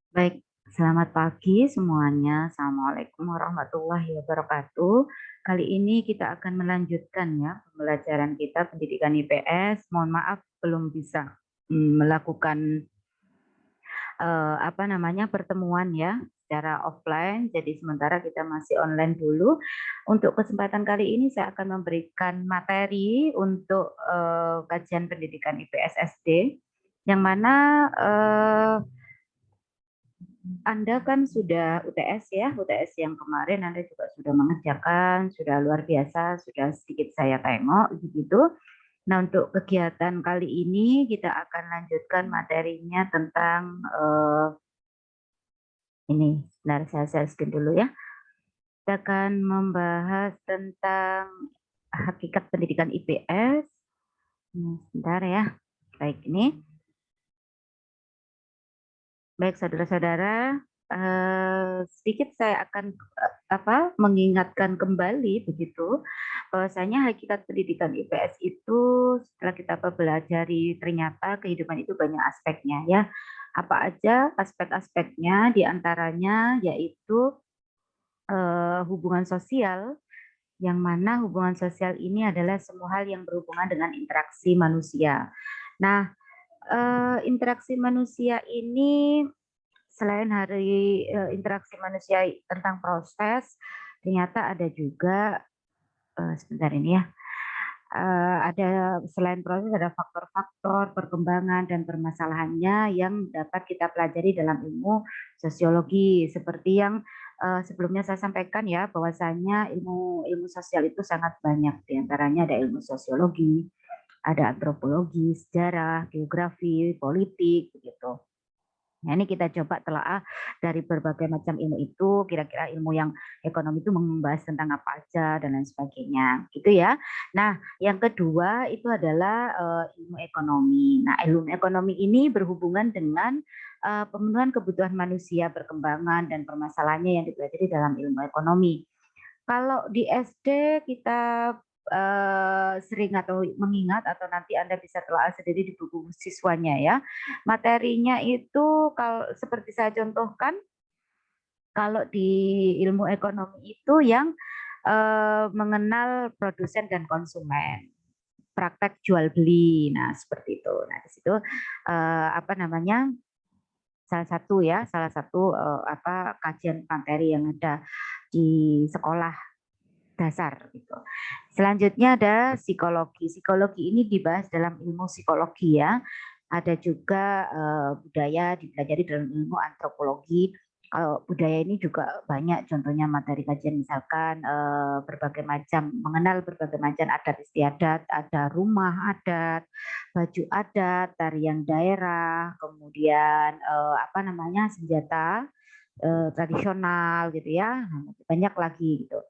Baik, selamat pagi semuanya. Assalamualaikum warahmatullahi wabarakatuh. Kali ini kita akan melanjutkan ya pembelajaran kita pendidikan IPS. Mohon maaf belum bisa melakukan pertemuan ya secara offline. Jadi sementara kita masih online dulu. Untuk kesempatan kali ini saya akan memberikan materi untuk kajian pendidikan IPS SD yang mana Anda kan sudah UTS ya, UTS yang kemarin Anda juga sudah mengerjakan, sudah luar biasa, sudah sedikit saya tengok begitu. Nah, untuk kegiatan kali ini kita akan lanjutkan materinya tentang ini. Sebentar saya share dulu ya. Kita akan membahas tentang hakikat pendidikan IPS. Sebentar ya. Baik ini. Baik saudara-saudara, sedikit saya akan mengingatkan kembali begitu bahwasanya hakikat pendidikan IPS itu setelah kita pelajari ternyata kehidupan itu banyak aspeknya ya. Apa aja aspek-aspeknya diantaranya yaitu hubungan sosial yang mana hubungan sosial ini adalah semua hal yang berhubungan dengan interaksi manusia. Nah, interaksi manusia ini selain hari interaksi manusia tentang proses, ternyata ada juga sebentar ini ya, ada selain proses ada faktor-faktor perkembangan dan permasalahannya yang dapat kita pelajari dalam ilmu sosiologi seperti yang sebelumnya saya sampaikan ya bahwasanya ilmu ilmu sosial itu sangat banyak diantaranya ada ilmu sosiologi, ada antropologi, sejarah, geografi, politik begitu. Nah, ini kita coba telaah dari berbagai macam ilmu itu, kira-kira ilmu yang ekonomi itu membahas tentang apa aja dan lain sebagainya, gitu ya. Nah, yang kedua itu adalah ilmu ekonomi. Nah, ilmu ekonomi ini berhubungan dengan pemenuhan kebutuhan manusia, perkembangan dan permasalahannya yang dipelajari dalam ilmu ekonomi. Kalau di SD kita sering atau mengingat atau nanti Anda bisa telah sendiri di buku siswanya ya. Materinya itu kalau seperti saya contohkan, kalau di ilmu ekonomi itu yang mengenal produsen dan konsumen, praktek jual beli. Nah, seperti itu. Nah, di situ apa namanya? Salah satu kajian materi yang ada di sekolah dasar gitu. Selanjutnya ada psikologi. Psikologi ini dibahas dalam ilmu psikologi ya. Ada juga budaya dipelajari dalam ilmu antropologi. Kalau budaya ini juga banyak contohnya materi kajian misalkan berbagai macam mengenal berbagai macam adat istiadat, ada rumah adat, baju adat, tarian daerah, kemudian senjata tradisional gitu ya. Banyak lagi gitu.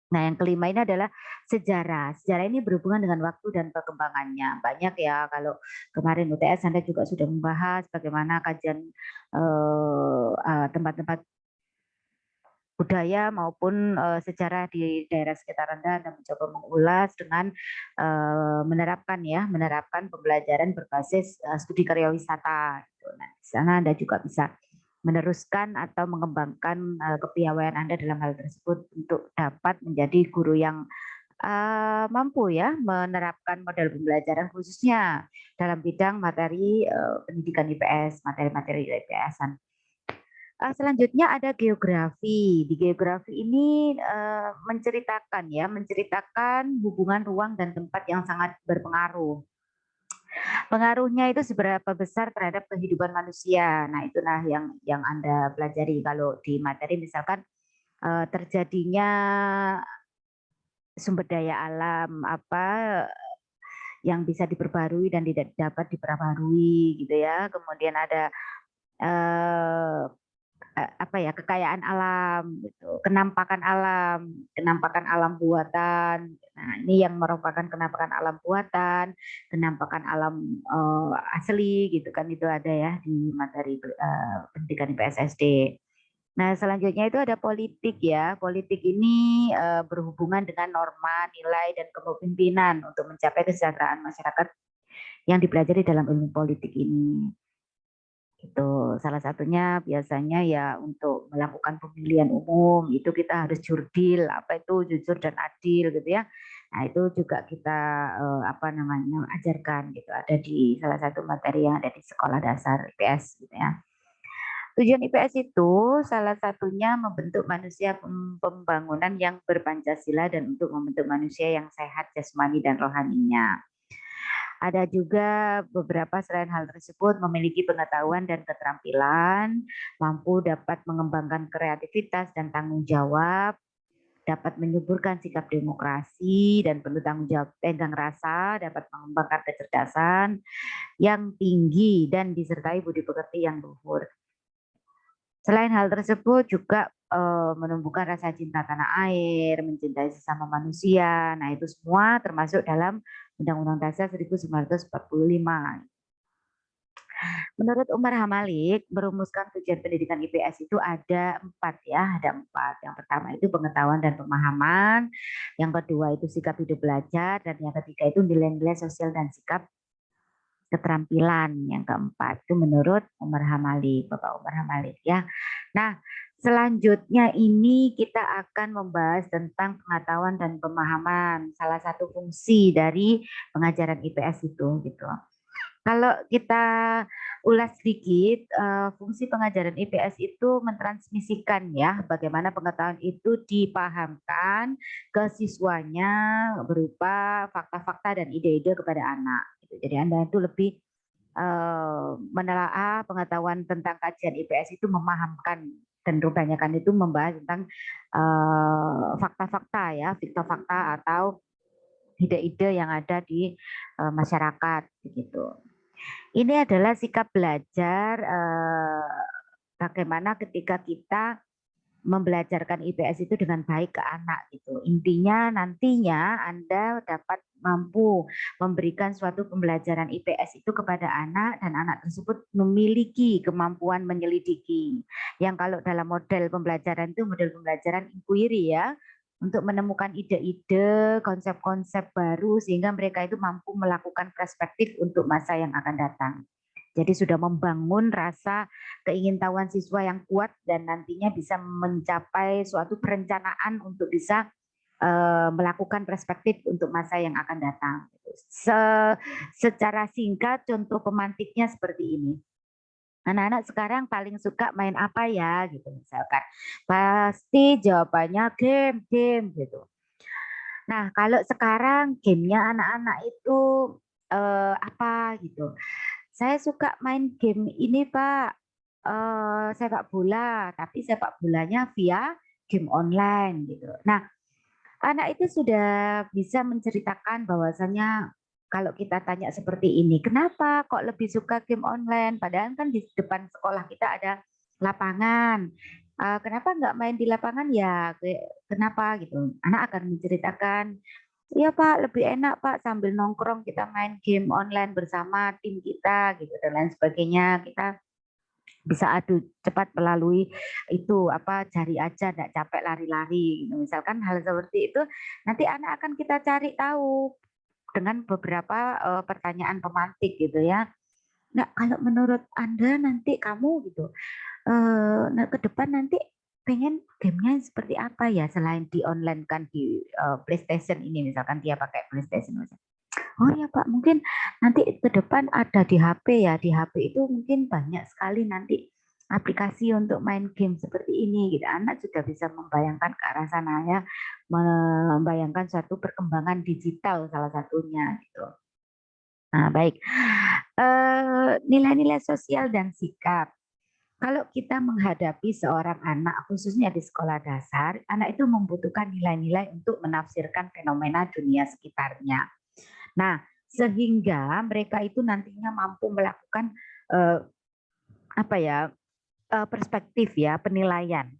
Nah, yang kelima ini adalah sejarah. Sejarah ini berhubungan dengan waktu dan perkembangannya. Banyak ya, kalau kemarin UTS Anda juga sudah membahas bagaimana kajian tempat-tempat budaya maupun sejarah di daerah sekitar Anda mencoba mengulas dengan menerapkan pembelajaran berbasis studi karya wisata. Gitu. Nah, di sana Anda juga bisa meneruskan atau mengembangkan kepiawaian Anda dalam hal tersebut untuk dapat menjadi guru yang mampu ya menerapkan model pembelajaran khususnya dalam bidang materi pendidikan IPS, materi-materi IPS-an. Selanjutnya ada geografi. Di geografi ini menceritakan hubungan ruang dan tempat yang sangat berpengaruh. Pengaruhnya itu seberapa besar terhadap kehidupan manusia. Nah, itulah yang Anda pelajari kalau di materi misalkan terjadinya sumber daya alam yang bisa diperbarui dan tidak dapat diperbarui gitu ya. Kemudian ada eh, kekayaan alam gitu, kenampakan alam buatan. Nah, ini yang merupakan kenampakan alam buatan, kenampakan alam asli gitu kan itu ada ya di materi pendidikan IPS SD. Nah, selanjutnya itu ada politik ya. Politik ini berhubungan dengan norma, nilai, dan kepemimpinan untuk mencapai kesejahteraan masyarakat yang dipelajari dalam ilmu politik ini. Itu salah satunya biasanya ya untuk melakukan pemilihan umum itu kita harus jurdil, apa itu jujur dan adil gitu ya. Nah itu juga kita apa namanya ajarkan gitu, ada di salah satu materi yang ada di sekolah dasar IPS gitu ya. Tujuan IPS itu salah satunya membentuk manusia pembangunan yang berpancasila dan untuk membentuk manusia yang sehat jasmani dan rohaninya. Ada juga beberapa selain hal tersebut memiliki pengetahuan dan keterampilan, mampu dapat mengembangkan kreativitas dan tanggung jawab, dapat menyuburkan sikap demokrasi dan penuh tanggung jawab tenggang rasa, dapat mengembangkan kecerdasan yang tinggi dan disertai budi pekerti yang luhur. Selain hal tersebut juga menumbuhkan rasa cinta tanah air, mencintai sesama manusia. Nah, itu semua termasuk dalam Undang-Undang Dasar 1945. Menurut Umar Hamalik, merumuskan tujuan pendidikan IPS itu ada 4 ya, ada 4. Yang pertama itu pengetahuan dan pemahaman, yang kedua itu sikap hidup belajar, dan yang ketiga itu nilai-nilai sosial dan sikap keterampilan. Yang keempat itu menurut Umar Hamalik, Bapak Umar Hamalik ya. Nah, selanjutnya ini kita akan membahas tentang pengetahuan dan pemahaman, salah satu fungsi dari pengajaran IPS itu gitu. Kalau kita ulas sedikit, fungsi pengajaran IPS itu mentransmisikan ya, bagaimana pengetahuan itu dipahamkan ke siswanya berupa fakta-fakta dan ide-ide kepada anak. Gitu. Jadi Anda itu lebih menelaah pengetahuan tentang kajian IPS itu memahamkan dan kebanyakan itu membahas tentang fakta-fakta ya, fakta-fakta atau ide-ide yang ada di masyarakat begitu. Ini adalah sikap belajar bagaimana ketika kita membelajarkan IPS itu dengan baik ke anak gitu. Intinya nantinya Anda dapat mampu memberikan suatu pembelajaran IPS itu kepada anak dan anak tersebut memiliki kemampuan menyelidiki. Yang kalau dalam model pembelajaran itu model pembelajaran inquiry ya, untuk menemukan ide-ide, konsep-konsep baru sehingga mereka itu mampu melakukan perspektif untuk masa yang akan datang. Jadi sudah membangun rasa keingintahuan siswa yang kuat dan nantinya bisa mencapai suatu perencanaan untuk bisa melakukan perspektif untuk masa yang akan datang. Secara singkat contoh pemantiknya seperti ini. Anak-anak sekarang paling suka main apa ya gitu misalkan. Pasti jawabannya game gitu. Nah, kalau sekarang gamenya anak-anak itu apa gitu. Saya suka main game ini Pak, sepak bola, tapi sepak bolanya via game online gitu. Nah, anak itu sudah bisa menceritakan bahwasanya kalau kita tanya seperti ini, "Kenapa kok lebih suka game online? Padahal kan di depan sekolah kita ada lapangan. Kenapa nggak main di lapangan ya? Kenapa?" Gitu. Anak akan menceritakan, "Iya Pak, lebih enak Pak sambil nongkrong kita main game online bersama tim kita," gitu dan lain sebagainya. Kita bisa adu cepat melalui itu apa jari aja nggak capek lari-lari gitu. Misalkan hal seperti itu nanti anak akan kita cari tahu dengan beberapa pertanyaan pemantik gitu ya. Nah, kalau menurut Anda nanti kamu gitu, nah ke depan nanti pengen gamenya seperti apa ya selain di online kan di PlayStation ini misalkan dia pakai PlayStation misalkan. Oh ya Pak, mungkin nanti ke depan ada di HP ya, di HP itu mungkin banyak sekali nanti aplikasi untuk main game seperti ini gitu. Anak sudah bisa membayangkan ke arah sana ya, membayangkan suatu perkembangan digital salah satunya gitu. Nah, baik. Nilai-nilai sosial dan sikap. Kalau kita menghadapi seorang anak, khususnya di sekolah dasar, anak itu membutuhkan nilai-nilai untuk menafsirkan fenomena dunia sekitarnya. Nah, sehingga mereka itu nantinya mampu melakukan eh, apa ya perspektif ya penilaian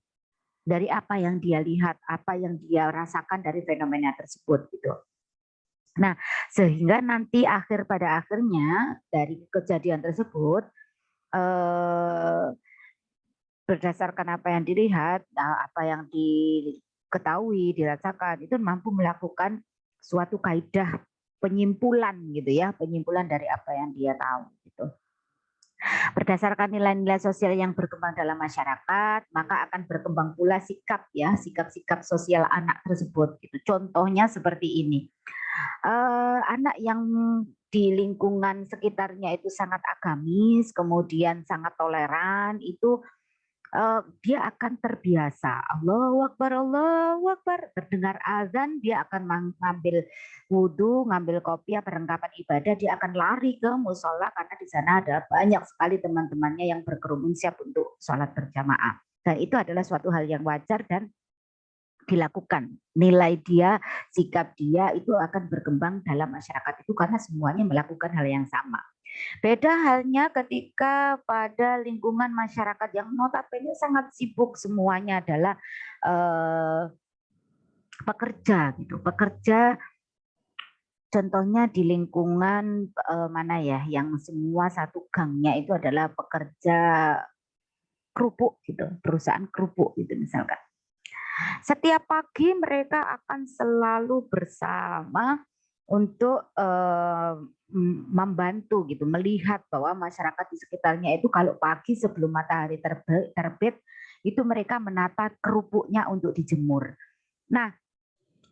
dari apa yang dia lihat, apa yang dia rasakan dari fenomena tersebut gitu. Nah, sehingga nanti pada akhirnya dari kejadian tersebut eh, berdasarkan apa yang dilihat, apa yang diketahui, dirasakan itu mampu melakukan suatu kaidah penyimpulan gitu ya, penyimpulan dari apa yang dia tahu gitu. Berdasarkan nilai-nilai sosial yang berkembang dalam masyarakat, maka akan berkembang pula sikap ya, sikap-sikap sosial anak tersebut gitu. Contohnya seperti ini. Anak yang di lingkungan sekitarnya itu sangat agamis, kemudian sangat toleran, itu dia akan terbiasa. Allahu Akbar. Terdengar azan, dia akan mengambil wudhu, ngambil kopiah, perlengkapan ibadah, dia akan lari ke musola karena di sana ada banyak sekali teman-temannya yang berkerumun siap untuk sholat berjamaah. Dan itu adalah suatu hal yang wajar dan dilakukan. Nilai dia, sikap dia itu akan berkembang dalam masyarakat itu karena semuanya melakukan hal yang sama. Beda halnya ketika pada lingkungan masyarakat yang notabene sangat sibuk, semuanya adalah pekerja gitu. Pekerja contohnya di lingkungan mana ya, yang semua satu gangnya itu adalah pekerja kerupuk gitu, perusahaan kerupuk gitu misalkan. Setiap pagi mereka akan selalu bersama untuk membantu gitu, melihat bahwa masyarakat di sekitarnya itu kalau pagi sebelum matahari terbit itu mereka menata kerupuknya untuk dijemur. Nah,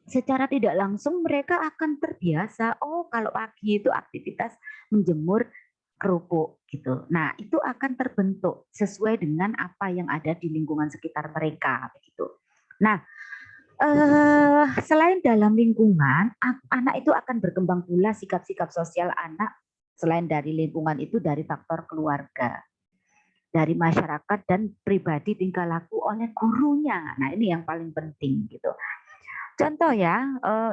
secara tidak langsung mereka akan terbiasa, oh kalau pagi itu aktivitas menjemur kerupuk gitu. Nah, itu akan terbentuk sesuai dengan apa yang ada di lingkungan sekitar mereka begitu. Nah, selain dalam lingkungan, anak itu akan berkembang pula sikap-sikap sosial anak selain dari lingkungan itu dari faktor keluarga, dari masyarakat dan pribadi tingkah laku oleh gurunya. Nah, ini yang paling penting gitu. Contoh ya,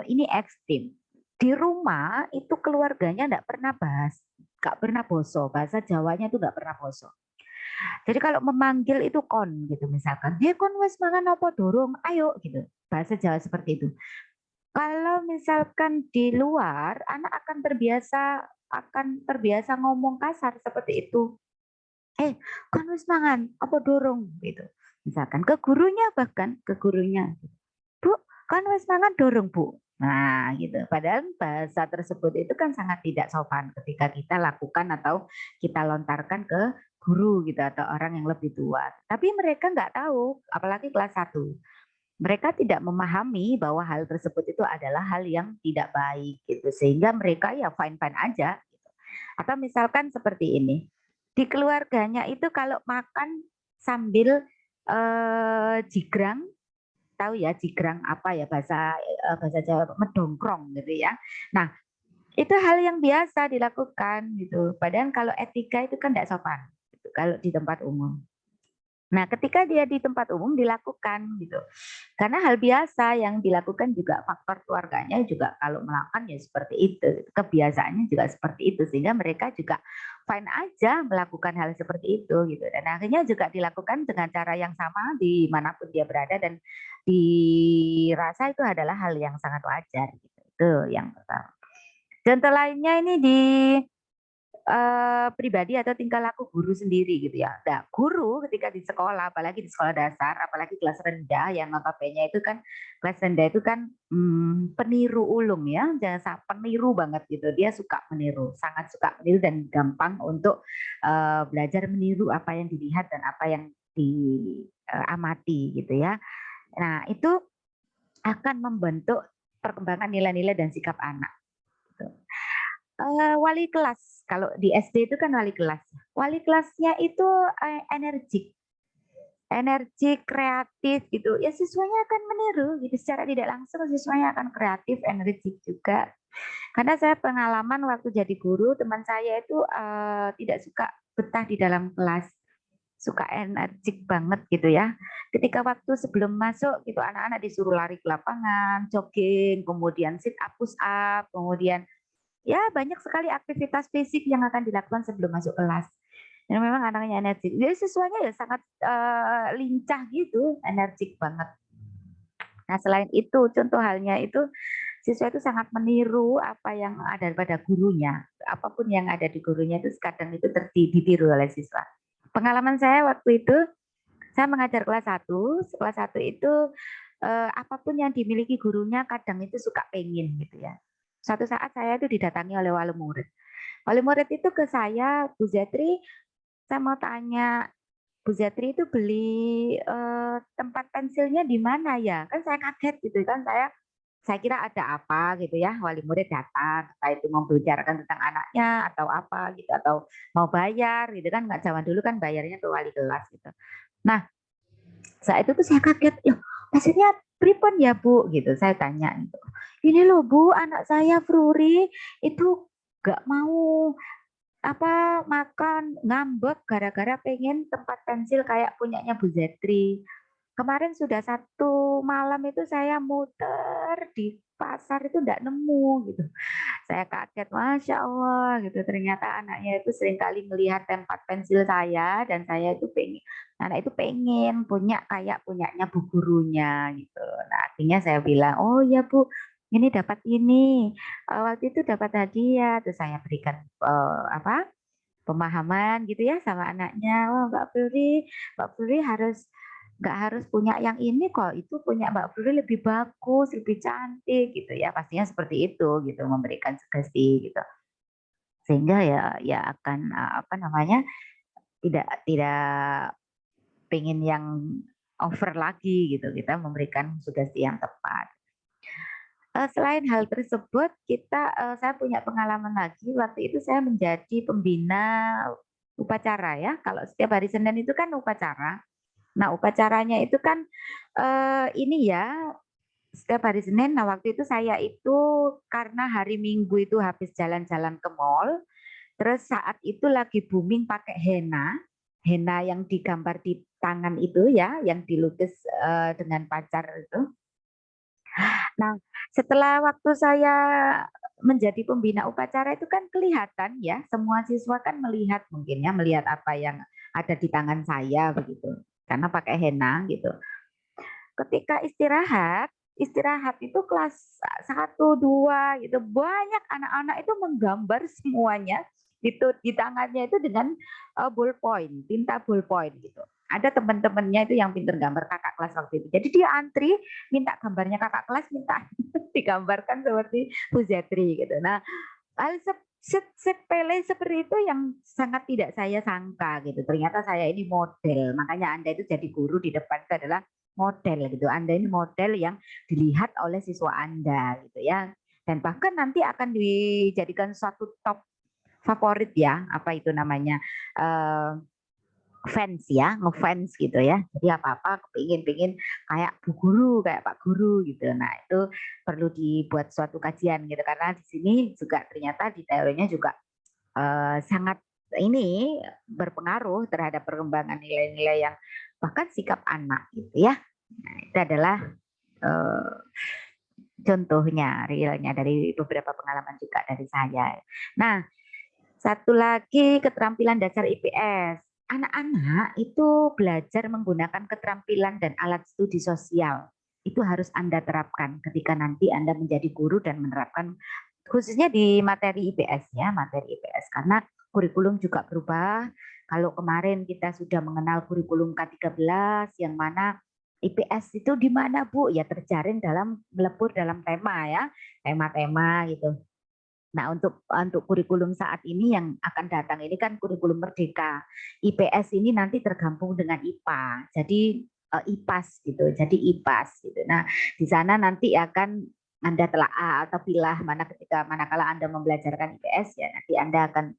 ini ekstrim. Di rumah itu keluarganya enggak pernah enggak pernah boso, bahasa Jawanya itu enggak pernah boso. Jadi kalau memanggil itu kon gitu misalkan, "He kon wis mangan apa durung? Ayo," gitu. Bahasa Jawa seperti itu. Kalau misalkan di luar, anak akan terbiasa ngomong kasar seperti itu. "Eh, kon wis mangan apa durung?" gitu. Misalkan ke gurunya bahkan, ke gurunya. "Bu, kan wis mangan durung, Bu?" Nah, gitu. Padahal bahasa tersebut itu kan sangat tidak sopan ketika kita lakukan atau kita lontarkan ke guru gitu atau orang yang lebih tua. Tapi mereka nggak tahu, apalagi kelas 1. Mereka tidak memahami bahwa hal tersebut itu adalah hal yang tidak baik gitu. Sehingga mereka ya fine-fine aja gitu. Atau misalkan seperti ini. Di keluarganya itu kalau makan sambil jigrang, tahu ya jigrang apa ya bahasa Jawa mendongkrong gitu ya. Nah, itu hal yang biasa dilakukan gitu. Padahal kalau etika itu kan tidak sopan gitu, kalau di tempat umum. Nah, ketika dia di tempat umum dilakukan gitu. Karena hal biasa yang dilakukan juga faktor keluarganya juga kalau melakukan ya seperti itu. Kebiasaannya juga seperti itu sehingga mereka juga fine aja melakukan hal seperti itu gitu. Dan akhirnya juga dilakukan dengan cara yang sama dimanapun dia berada dan dirasa itu adalah hal yang sangat wajar gitu. Itu yang pertama. Contoh lainnya ini di pribadi atau tingkah laku guru sendiri gitu ya. Nah, guru ketika di sekolah, apalagi di sekolah dasar, apalagi kelas rendah yang notabene itu kan kelas rendah itu kan peniru ulung ya, peniru banget gitu. Dia suka meniru, sangat suka meniru dan gampang untuk belajar meniru apa yang dilihat dan apa yang diamati gitu ya. Nah, itu akan membentuk perkembangan nilai-nilai dan sikap anak. Gitu. Wali kelas, kalau di SD itu kan wali kelas. Wali kelasnya itu energik, kreatif gitu. Ya siswanya akan meniru gitu secara tidak langsung siswanya akan kreatif, energik juga. Karena saya pengalaman waktu jadi guru, teman saya itu tidak suka betah di dalam kelas. Suka energik banget gitu ya. Ketika waktu sebelum masuk gitu anak-anak disuruh lari ke lapangan, jogging, kemudian sit up, push up, kemudian ya banyak sekali aktivitas fisik yang akan dilakukan sebelum masuk kelas. Dan memang anaknya energik. Jadi siswanya ya sangat lincah gitu, energik banget. Nah selain itu contoh halnya itu siswa itu sangat meniru apa yang ada pada gurunya. Apapun yang ada di gurunya itu kadang itu ditiru oleh siswa. Pengalaman saya waktu itu, saya mengajar kelas 1, kelas 1 itu apapun yang dimiliki gurunya kadang itu suka pengen gitu ya. Suatu saat saya itu didatangi oleh wali murid. Wali murid itu ke saya, Bu Zetri, saya mau tanya, Bu Zetri itu beli, tempat pensilnya di mana ya? Kan saya kaget gitu kan, saya kira ada apa gitu ya, wali murid datang, entah itu mau membicarakan tentang anaknya atau apa gitu, atau mau bayar gitu kan, nggak zaman dulu kan bayarnya ke wali kelas gitu. Nah, saat itu tuh saya kaget, "Loh, maksudnya pripun ya Bu?" Gitu, saya tanya gitu. "Ini loh Bu, anak saya Fruri itu nggak mau apa makan ngambek gara-gara pengen tempat pensil kayak punyanya Bu Zetri. Kemarin sudah satu malam itu saya muter di pasar itu enggak nemu gitu. Saya kaget, Masya Allah gitu. Ternyata anaknya itu seringkali melihat tempat pensil saya dan saya itu pengen, anak itu pengen punya kayak punyanya bu gurunya gitu. Nah akhirnya saya bilang, oh ya Bu, ini dapat ini. Waktu itu dapat hadiah, terus saya berikan apa pemahaman gitu ya sama anaknya. Wah Mbak Furi harus nggak harus punya yang ini kok, itu punya Mbak Furi lebih bagus, lebih cantik gitu ya. Pastinya seperti itu gitu, memberikan sugesti gitu. Sehingga ya akan apa namanya tidak pengen yang over lagi gitu. Kita memberikan sugesti yang tepat. Selain hal tersebut, saya punya pengalaman lagi. Waktu itu saya menjadi pembina upacara ya. Kalau setiap hari Senin itu kan upacara. Nah, upacaranya itu kan ini ya, setiap hari Senin. Nah, waktu itu saya itu karena hari Minggu itu habis jalan-jalan ke mall, terus saat itu lagi booming pakai henna, henna yang digambar di tangan itu ya, yang dilukis dengan pacar itu. Nah, setelah waktu saya menjadi pembina upacara itu kan kelihatan ya, semua siswa kan melihat mungkin ya, melihat apa yang ada di tangan saya begitu. Karena pakai henna gitu. Ketika istirahat itu kelas 1, 2 gitu, banyak anak-anak itu menggambar semuanya itu di tangannya itu dengan ballpoint, tinta ballpoint gitu. Ada teman-temannya itu yang pinter gambar kakak kelas waktu itu. Jadi dia antri minta gambarnya kakak kelas, minta digambarkan seperti Bu Zetri gitu. Nah, hal sepele seperti itu yang sangat tidak saya sangka gitu. Ternyata saya ini model. Makanya Anda itu jadi guru di depan itu adalah model gitu. Anda ini model yang dilihat oleh siswa Anda gitu ya. Dan bahkan nanti akan dijadikan suatu top favorit ya, apa itu namanya? eh, fans ya, ngefans gitu ya. Jadi apa-apa pingin kayak Bu Guru, kayak Pak Guru gitu. Nah, itu perlu dibuat suatu kajian gitu karena di sini juga ternyata di teorinya juga sangat ini berpengaruh terhadap perkembangan nilai-nilai yang bahkan sikap anak gitu ya. Nah, itu adalah eh, contohnya realnya dari beberapa pengalaman juga dari saya. Nah, satu lagi keterampilan dasar IPS. Anak-anak itu belajar menggunakan keterampilan dan alat studi sosial. Itu harus Anda terapkan ketika nanti Anda menjadi guru dan menerapkan khususnya di materi IPS ya, materi IPS karena kurikulum juga berubah. Kalau kemarin kita sudah mengenal kurikulum K13 yang mana IPS itu di mana Bu? Ya terjaring dalam melebur dalam tema ya, tema-tema gitu. Nah, untuk kurikulum saat ini yang akan datang ini kan kurikulum merdeka. IPS ini nanti tergabung dengan IPA. Jadi IPAS gitu. Jadi IPAS gitu. Nah, di sana nanti akan Anda telaah atau pilah mana ketika manakala Anda membelajarkan IPS ya nanti Anda akan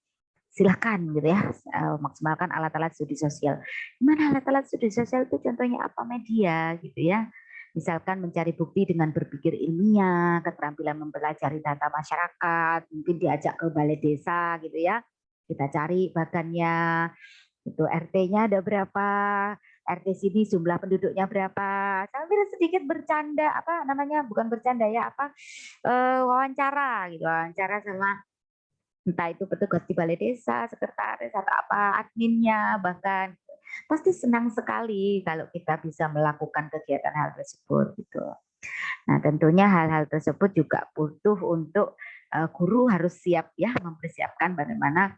silakan gitu ya maksimalkan alat-alat studi sosial. Gimana alat-alat studi sosial itu contohnya apa media gitu ya. Misalkan mencari bukti dengan berpikir ilmiah, keterampilan mempelajari data masyarakat, mungkin diajak ke balai desa gitu ya. Kita cari bagannya, itu RT-nya ada berapa, RT sini jumlah penduduknya berapa. Sambil sedikit bercanda, apa namanya, bukan bercanda ya, apa wawancara gitu, wawancara sama entah itu petugas di balai desa, sekretaris atau apa, adminnya bahkan pasti senang sekali kalau kita bisa melakukan kegiatan hal tersebut gitu. Nah, tentunya hal-hal tersebut juga butuh untuk guru harus siap ya mempersiapkan bagaimana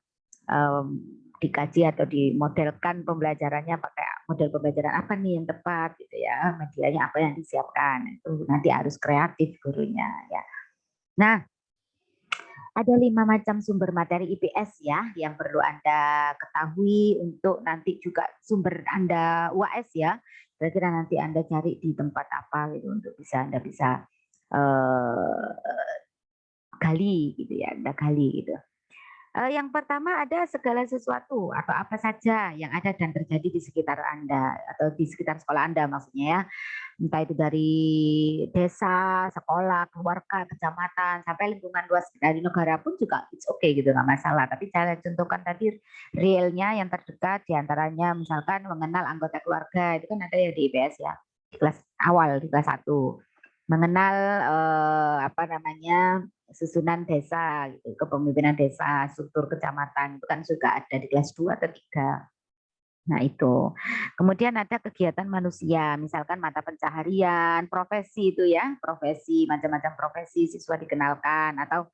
dikaji atau dimodelkan pembelajarannya pakai model pembelajaran apa nih yang tepat gitu ya, medianya apa yang disiapkan. Itu nanti harus kreatif gurunya ya. Nah, Ada 5 macam sumber materi IPS ya, yang perlu Anda ketahui untuk nanti juga sumber Anda UAS ya. Kira-kira nanti Anda cari di tempat apa gitu untuk Anda bisa, eee, gali gitu ya, Anda gali gitu. Yang pertama ada segala sesuatu atau apa saja yang ada dan terjadi di sekitar Anda atau di sekitar sekolah Anda maksudnya ya. Entah itu dari desa, sekolah, keluarga, kecamatan, sampai lingkungan luas dari negara pun juga it's okay gitu, nggak masalah. Tapi saya contohkan tadi realnya yang terdekat di antaranya misalkan mengenal anggota keluarga, itu kan ada ya di IPS ya, di kelas awal, di kelas 1. Mengenal, apa namanya, susunan desa gitu, kepemimpinan desa, struktur kecamatan, itu kan juga ada di kelas 2 atau 3. Nah itu. Kemudian ada kegiatan manusia, misalkan mata pencaharian, profesi itu ya, profesi, macam-macam profesi siswa dikenalkan atau,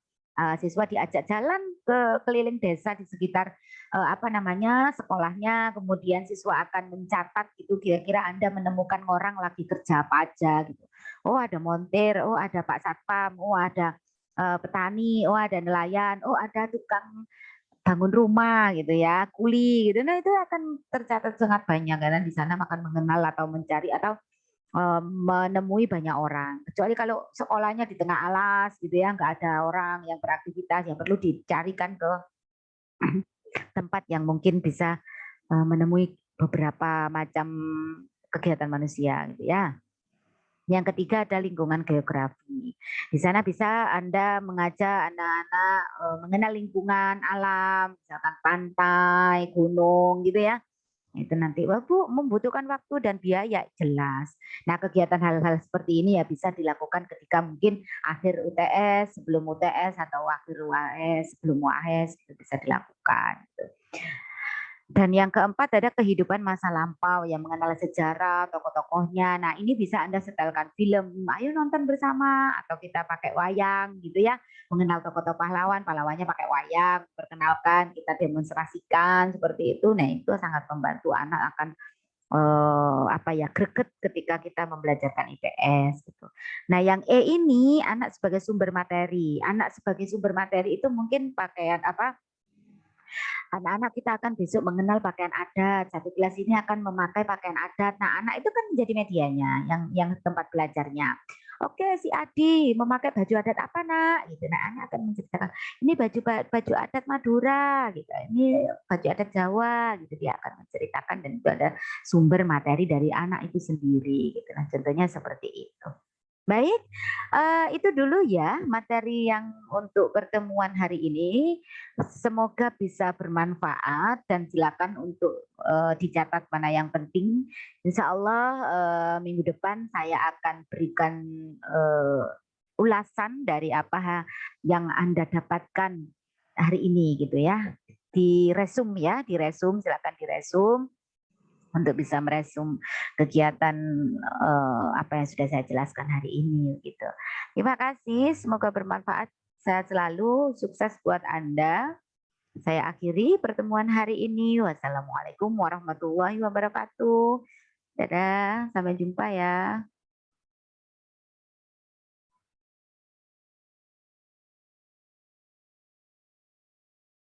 siswa diajak jalan ke keliling desa di sekitar, apa namanya, sekolahnya, kemudian siswa akan mencatat itu kira-kira Anda menemukan orang lagi kerja apa aja gitu. Oh ada montir, oh ada Pak Satpam, oh ada, petani, oh ada nelayan, oh ada tukang bangun rumah gitu ya, kuli gitu. Nah, itu akan tercatat sangat banyak karena di sana akan mengenal atau mencari atau, menemui banyak orang. Kecuali kalau sekolahnya di tengah alas gitu ya, nggak ada orang yang beraktivitas, yang perlu dicarikan ke tempat yang mungkin bisa, menemui beberapa macam kegiatan manusia gitu ya. Yang ketiga ada lingkungan geografi. Di sana bisa Anda mengajak anak-anak, mengenal lingkungan alam, misalkan pantai, gunung gitu ya. Itu nanti, "Wah Bu, membutuhkan waktu dan biaya." Jelas. Nah kegiatan hal-hal seperti ini ya bisa dilakukan ketika mungkin akhir UTS, sebelum UTS atau akhir UAS, sebelum UAS, itu bisa dilakukan gitu. Dan yang keempat ada kehidupan masa lampau yang mengenal sejarah, tokoh-tokohnya. Nah, ini bisa Anda setelkan film, ayo nonton bersama atau kita pakai wayang gitu ya. Mengenal tokoh-tokoh pahlawan, pahlawannya pakai wayang, perkenalkan, kita demonstrasikan seperti itu. Nah, itu sangat membantu anak akan apa ya, greget ketika kita membelajarkan IPS gitu. Nah, yang E ini anak sebagai sumber materi. Anak sebagai sumber materi itu mungkin pakaian apa, anak-anak kita akan besok mengenal pakaian adat, satu kelas ini akan memakai pakaian adat. Nah, anak itu kan menjadi medianya, yang tempat belajarnya. Oke, si Adi memakai baju adat apa nak? Gitu. Nah, anak akan menceritakan ini baju adat Madura, gitu. Ini baju adat Jawa, gitu. Dia akan menceritakan dan itu ada sumber materi dari anak itu sendiri, gitu. Nah, contohnya seperti itu. Baik, itu dulu ya materi yang untuk pertemuan hari ini. Semoga bisa bermanfaat dan silakan untuk, dicatat mana yang penting. Insya Allah minggu depan saya akan berikan, ulasan dari apa yang Anda dapatkan hari ini gitu ya. Diresum ya, diresum, silakan diresum untuk bisa meresum kegiatan, apa yang sudah saya jelaskan hari ini gitu. Terima kasih, semoga bermanfaat. Sehat selalu, sukses buat Anda. Saya akhiri pertemuan hari ini. Wassalamualaikum warahmatullahi wabarakatuh. Dadah, sampai jumpa ya.